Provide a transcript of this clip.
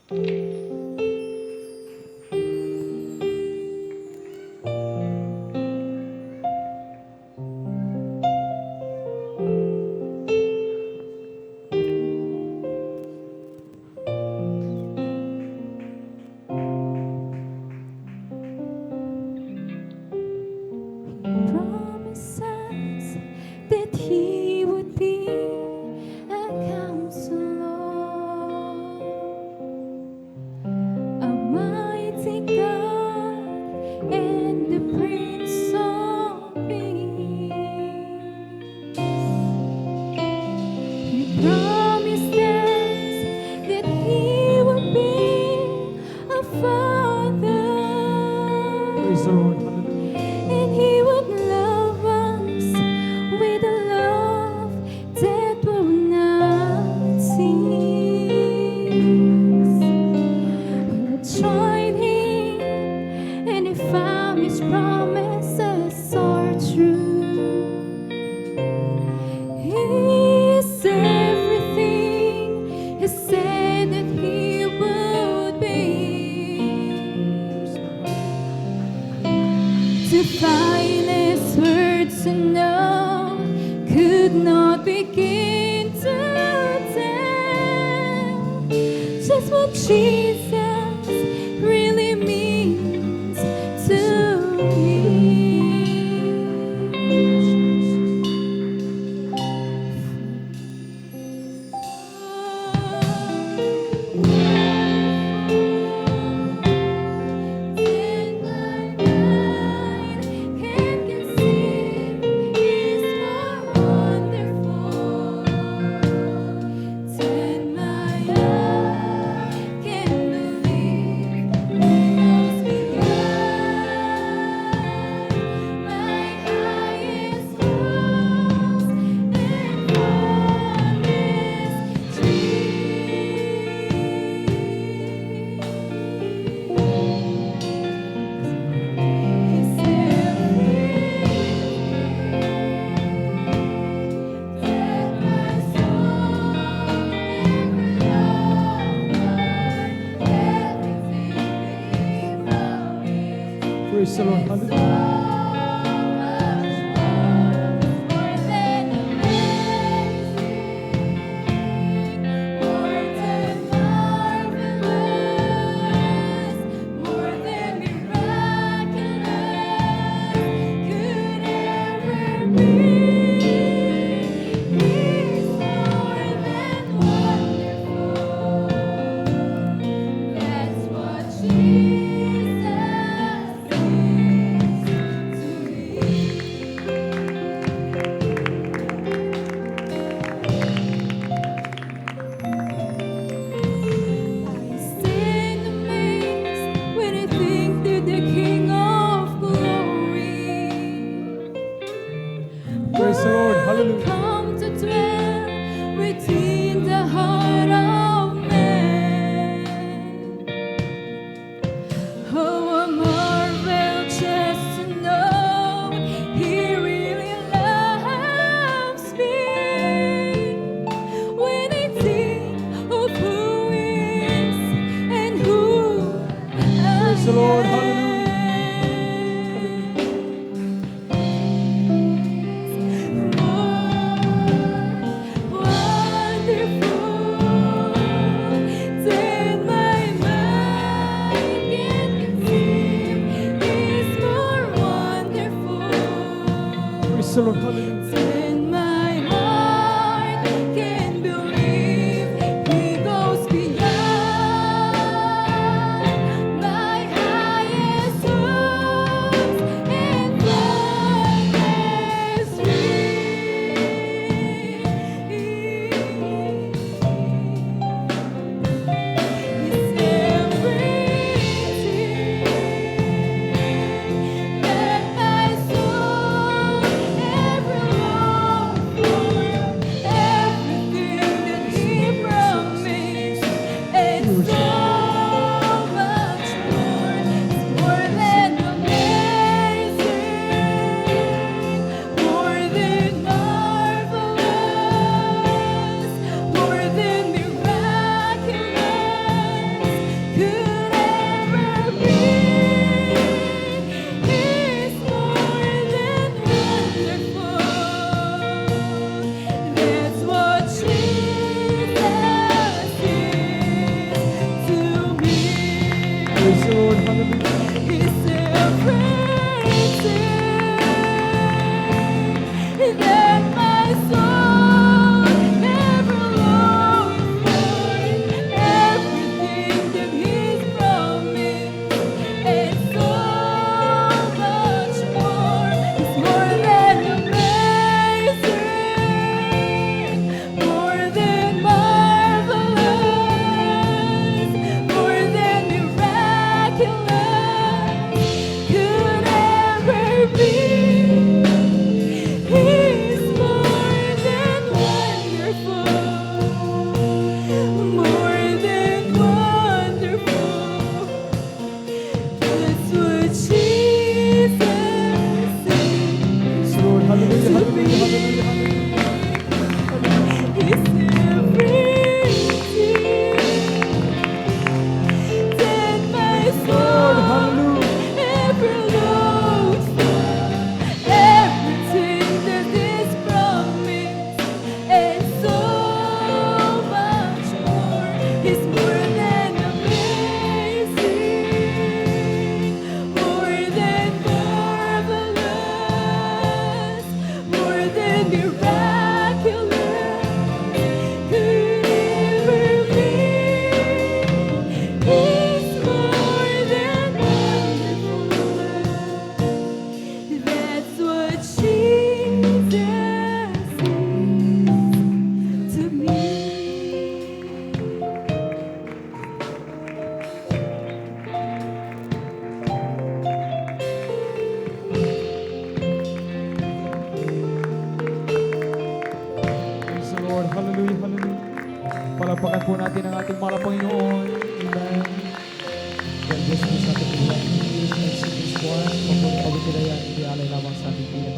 Promises that He would be a counselor, a mighty God, and the Prince of Peace. He promised us that He would be a Father. Praise the Lord. Hallelujah. And He would love us with a love that will not cease. We tried Him, and He found His promises are true. He is everything He said that He would be. To find His words to know could not begin to tell just what Jesus really means to me. In my mind can conceive is more wonderful than my eye can believe. Knows beyond my highest hopes and fondest dreams. He's everything that my soul ever loved, everything before me. Praise the Lord. Hallelujah. More than amazing, more than marvelous, more than miraculous could ever be. He's more than wonderful. That's what Jesus is to me. I stand amazed when I think that the King of Glory Praise the Lord. will Hallelujah. come to dwell within the heart of man. Oh, I marvel just to know He really loves me. When I think of who He is and who Praise the Lord. Hallelujah. Wonderful Palakpakan po natin ang ating mahal na Panginoon. Amen. God bless po sa ating mga English and English buwan. Pagpapagod nila yan, hindi alay lamang sa ating pinakabahan.